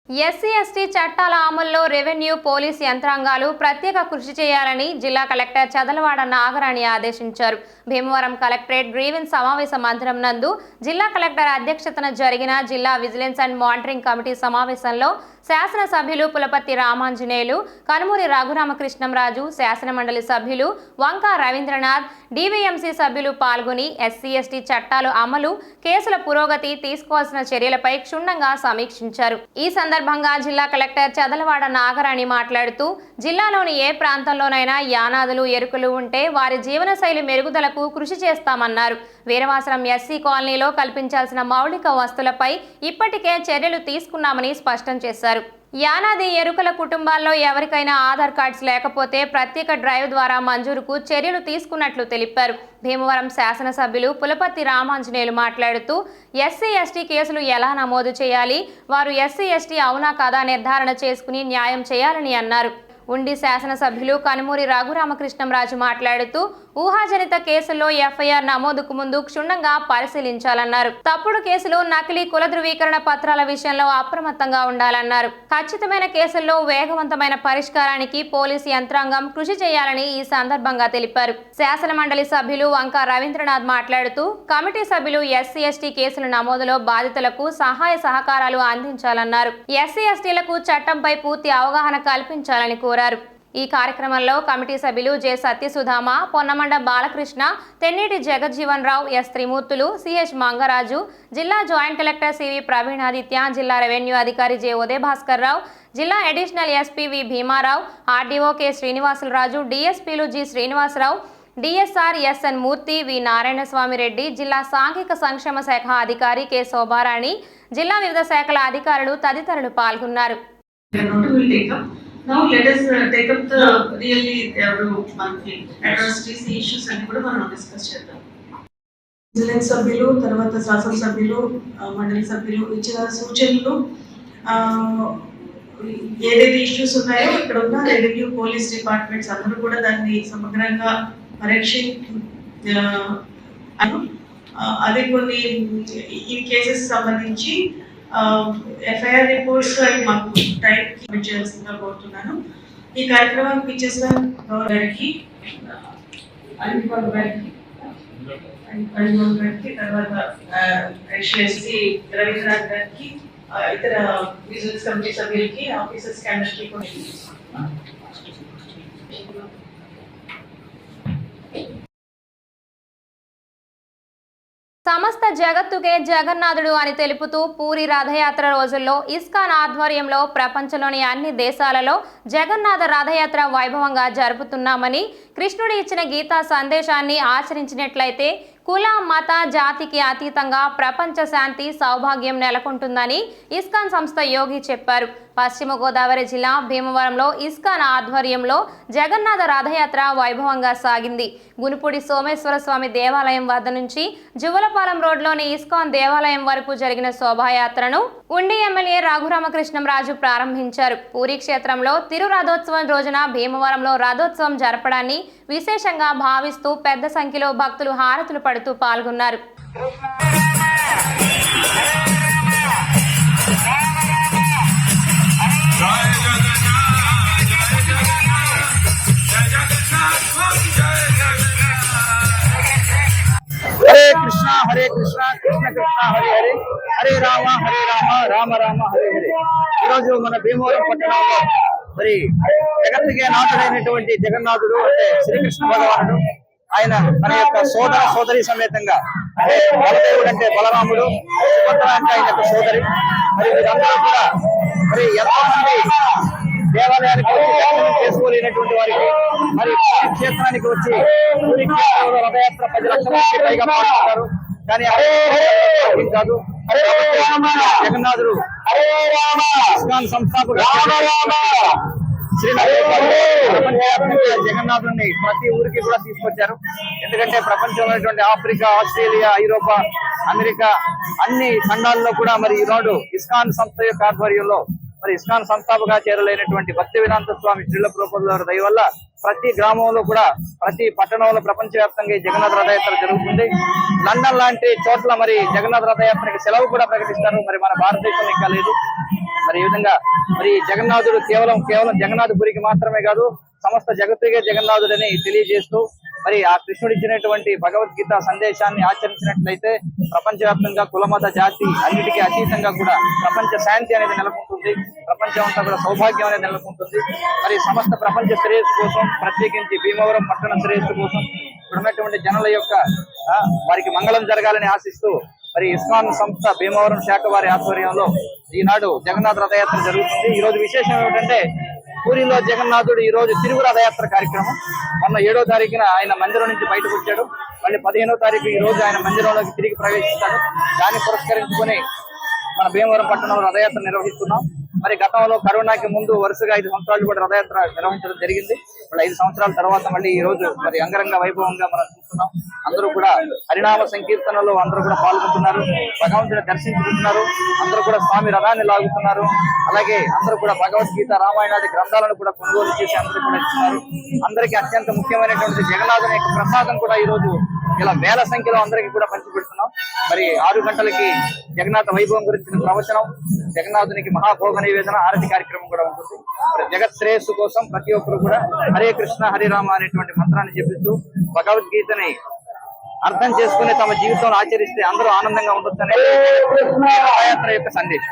SC ST చట్టాల అమలులో revenue police యంత్రాంగాలు ప్రత్యేక కృషి చేయాలని జిల్లా కలెక్టర్ చదలవాడ నాగరాణి ఆదేశించారు. భీమవరం కలెక్టరేట్ గ్రీవెన్స్ సమావేశ మందిరం నందు జిల్లా కలెక్టర్ అధ్యక్షతన జరిగిన జిల్లా విజిలెన్స్ అండ్ మానిటరింగ్ కమిటీ సమావేశంలో శాసనసభ్యులు పులపర్తి రామాంజనేయులు, కనుమూరి రఘురామకృష్ణంరాజు, శాసనమండలి సభ్యులు వంకా రవీంద్రనాథ్, డీవీఎంసీ సభ్యులు పాల్గొని ఎస్సీ ఎస్టీ చట్టాలు అమలు, కేసుల పురోగతి, తీసుకోవాల్సిన చర్యలపై క్షుణ్ణంగా సమీక్షించారు. ఈ సందర్భంగా జిల్లా కలెక్టర్ చదలవాడ నాగరాణి మాట్లాడుతూ, జిల్లాలోని ఏ ప్రాంతంలోనైనా యానాదులు, ఎరుకలు ఉంటే వారి జీవనశైలి మెరుగుదలకు కృషి చేస్తామన్నారు. వీరవాసరం ఎస్సీ కాలనీలో కల్పించాల్సిన మౌలిక వస్తువులపై ఇప్పటికే చర్యలు తీసుకున్నామని స్పష్టం చేశారు. యానాది ఎరుకల కుటుంబాల్లో ఎవరికైనా ఆధార్ కార్డ్స్ లేకపోతే ప్రత్యేక డ్రైవ్ ద్వారా మంజూరుకు చర్యలు తీసుకున్నట్లు తెలిపారు. భీమవరం శాసనసభ్యులు పులపర్తి రామాంజనేయులు మాట్లాడుతూ, ఎస్సీ ఎస్టీ కేసులు ఎలా నమోదు చేయాలి, వారు ఎస్సీ ఎస్టీ అవునా కాదా నిర్ధారణ చేసుకుని న్యాయం చేయాలని అన్నారు. ఉండి శాసనసభ్యులు కనుమూరి రఘురామకృష్ణంరాజు మాట్లాడుతూ, ఊహాజనిత కేసుల్లో ఎఫ్ఐఆర్ నమోదుకు ముందు క్షుణ్ణంగా పరిశీలించాలన్నారు. తప్పుడు కేసులు, నకిలీ కుల ధృవీకరణ పత్రాల విషయంలో అప్రమత్తంగా ఉండాలన్నారు. ఖచ్చితమైన కేసుల్లో వేగవంతమైన పరిష్కారానికి పోలీసు యంత్రాంగం కృషి చేయాలని ఈ సందర్భంగా తెలిపారు. శాసనమండలి సభ్యులు వంకా రవీంద్రనాథ్ మాట్లాడుతూ, కమిటీ సభ్యులు ఎస్సీ ఎస్టీ కేసుల నమోదులో బాధితులకు సహాయ సహకారాలు అందించాలన్నారు. ఎస్సీ ఎస్టీలకు చట్టంపై పూర్తి అవగాహన కల్పించాలని కోరారు. ఈ కార్యక్రమంలో కమిటీ సభ్యులు జె సత్యసుధామ, పొన్నమండ బాలకృష్ణ, తెన్నేటి జగజ్జీవన్ రావు, ఎస్ త్రిమూర్తులు, సిహెచ్ మంగరాజు, జిల్లా జాయింట్ కలెక్టర్ సివి ప్రవీణాదిత్య, జిల్లా రెవెన్యూ అధికారి జె ఉదయభాస్కర్ రావు, జిల్లా additional SP V Bhimarao, RDO K Srinivasularaju, డిఎస్పీలు G Srinivasarao, DSR SN Murthy, V Narayanaswamy Reddy, జిల్లా సాంఘిక సంక్షేమ శాఖ అధికారి కె శోభారాణి, జిల్లా వివిధ శాఖల అధికారులు తదితరులు పాల్గొన్నారు. Now let us take up the really monthly atrocities issues and kuda మనం డిస్కస్ చేద్దాం. విజిలెన్స్ సభ్యులు, తర్వాత శాసన సభ్యులు, మండలి సభ్యులు ఇచ్చిన సూచనలు, ఏదైతే ఇష్యూస్ ఉన్నాయో ఇక్కడ ఉన్న రెవెన్యూ పోలీస్ డిపార్ట్మెంట్స్ అందరూ కూడా దాన్ని సమగ్రంగా అదే కొన్ని ఈ కేసెస్ సంబంధించి ఎఫ్ఐఆర్ రిపోర్ట్స్ మాకు టైం చేయాల్సిందిగా కోరుతున్నాను. ఈ కార్యక్రమానికి ఇచ్చేసిన గారికి, గారికి, తర్వాత ఎస్సీ రవీంద్రనాథ్ గారికి, ఇతర బిజినెస్ కమిటీ సభ్యులకి, ఆఫీసర్స్ అందరికీ కూడా సమస్త జగత్తుకే జగన్నాథుడు అని తెలుపుతూ పూరి రథయాత్ర రోజుల్లో ఇస్కాన్ ఆధ్వర్యంలో ప్రపంచంలోని అన్ని దేశాలలో జగన్నాథ రథయాత్ర వైభవంగా జరుపుతున్నామని, కృష్ణుడు ఇచ్చిన గీతా సందేశాన్ని ఆచరించినట్లయితే కుల, మత, జాతికి అతీతంగా ప్రపంచ శాంతి, సౌభాగ్యం నెలకొంటుందని ఇస్కాన్ సంస్థ యోగి చెప్పారు. పశ్చిమ గోదావరి జిల్లా భీమవరంలో ఇస్కాన్ ఆధ్వర్యంలో జగన్నాథ రథయాత్ర వైభవంగా సాగింది. గునుపూడి సోమేశ్వర స్వామి దేవాలయం వద్ద నుంచి జువలపాలెం రోడ్లోని ఇస్కాన్ దేవాలయం వరకు జరిగిన శోభాయాత్రను ఉండి ఎమ్మెల్యే రఘురామకృష్ణంరాజు ప్రారంభించారు. పూరీ క్షేత్రంలో తిరు రథోత్సవం రోజున భీమవరంలో రథోత్సవం జరపడాన్ని విశేషంగా భావిస్తూ పెద్ద సంఖ్యలో భక్తులు హారతులు పడుతూ పాల్గొన్నారు. హరే కృష్ణ హరే కృష్ణ కృష్ణ కృష్ణ హరే హరే, హరే రామ హరే రామ రామ రామ హరే హరే. ఈరోజు మన భీమవరం పట్టణంలో మరి జగత్తుకే నాథుడైనటువంటి జగన్నాథుడు అంటే శ్రీకృష్ణ భగవానుడు, ఆయన తన యొక్క సోదర సోదరి సమేతంగా, అంటే బలదేవుడు అంటే బలరాముడు, సుభద్ర అంటే ఆయన యొక్క సోదరి, మరి వీరందరూ కూడా మరి ఎంతో మంది దేవాలయానికి వచ్చి దర్శనం చేసుకోలేనటువంటి వారికి మరి క్షేత్రానికి వచ్చి పూరీ క్షేత్రంలో రథయాత్ర 10 లక్షల మంది పైగా పాల్గొంటారు. కానీ కాదు, జగన్నాథుడు ఇస్కాన్ సంస్థాపకుడు ప్రపంచవ్యాప్తంగా జగన్నాథుడిని ప్రతి ఊరికి కూడా తీసుకొచ్చారు. ఎందుకంటే ప్రపంచంలో ఆఫ్రికా, ఆస్ట్రేలియా, ఐరోపా, అమెరికా అన్ని ఖండాల్లో కూడా మరి ఈనాడు ఇస్కాన్ సంస్థ యొక్క ఆధ్వర్యంలో మరి ఇస్కాన్ సంస్థాపకాచార్యులైనటువంటి భక్తి వేదాంత స్వామి శ్రీల ప్రభుపాదుల దయ వల్ల ప్రతి గ్రామంలో కూడా ప్రతి పట్టణంలో ప్రపంచవ్యాప్తంగా ఈ జగన్నాథ రథయాత్ర జరుగుతుంది. లండన్ లాంటి చోట్ల మరి జగన్నాథ రథయాత్రకి సెలవు కూడా ప్రకటిస్తారు. మరి మన భారతదేశం ఇంకా లేదు. మరి ఈ విధంగా మరి జగన్నాథుడు కేవలం జగన్నాథపురికి మాత్రమే కాదు, సమస్త జగత్తుకే జగన్నాథుడని తెలియజేస్తూ మరి ఆ కృష్ణుడు ఇచ్చినటువంటి భగవద్గీత సందేశాన్ని ఆచరించినట్లయితే ప్రపంచవ్యాప్తంగా కులమత జాతి అన్నిటికీ అతీతంగా కూడా ప్రపంచ శాంతి అనేది నెలకొంటుంది. ప్రపంచం అంతా కూడా సౌభాగ్యం అనేది నెలకొంటుంది. మరి సమస్త ప్రపంచ శ్రేయస్సు కోసం, ప్రత్యేకించి భీమవరం పట్టణ శ్రేయస్సు కోసం ఇప్పుడున్నటువంటి జనుల యొక్క వారికి మంగళం జరగాలని ఆశిస్తూ మరి ఇస్కాన్ సంస్థ భీమవరం శాఖ వారి ఆధ్వర్యంలో ఈనాడు జగన్నాథ రథయాత్ర జరుగుతుంది. ఈ రోజు విశేషం ఏమిటంటే పూరిలో జగన్నాథుడు ఈ రోజు తిరుగు రథయాత్ర కార్యక్రమం. మొన్న 7వ తారీఖున ఆయన మందిరం నుంచి బయటకు వచ్చాడు. మళ్ళీ 15వ తారీఖు ఈ రోజు ఆయన మందిరంలోకి తిరిగి ప్రవేశిస్తాడు. దాన్ని పురస్కరించుకుని మన భీమవరం పట్టణంలో రథయాత్ర నిర్వహిస్తున్నాం. మరి గతంలో కరోనాకి ముందు వరుసగా 5 సంవత్సరాలు కూడా రథయాత్ర నిర్వహించడం జరిగింది. మళ్ళీ 5 సంవత్సరాల తర్వాత మళ్ళీ ఈ రోజు మరి అంగరంగ వైభవంగా మనం చూస్తున్నాం. అందరూ కూడా హరినామ సంకీర్తనలో అందరూ కూడా పాల్గొంటున్నారు, భగవంతుని దర్శించుకుంటున్నారు. అందరూ కూడా స్వామి రథాన్ని లాగుతున్నారు. అలాగే అందరూ కూడా భగవద్గీత, రామాయణాది గ్రంథాలను కూడా కొనుగోలు చేసి అందరూ కూడా ఇస్తున్నారు. అందరికీ అత్యంత ముఖ్యమైనటువంటి జగన్నాథుని యొక్క ప్రసాదం కూడా ఈ రోజు ఇలా వేల సంఖ్యలో అందరికీ కూడా పంచిపెడుతున్నాం. మరి 6 గంటలకి జగన్నాథ వైభవం గురించిన ప్రవచనం, జగన్నాథునికి మహాభోగ నివేదన, ఆరతి కార్యక్రమం కూడా ఉంటుంది. మరి జగత్ శ్రేయస్సు కోసం ప్రతి ఒక్కరు కూడా హరే కృష్ణ హరే రామ అనేటువంటి మంత్రాన్ని జపిస్తూ భగవద్గీతని అర్థం చేసుకుని తమ జీవితంలో ఆచరిస్తే అందరూ ఆనందంగా ఉండొచ్చు అనేది రథయాత్ర యొక్క సందేశం.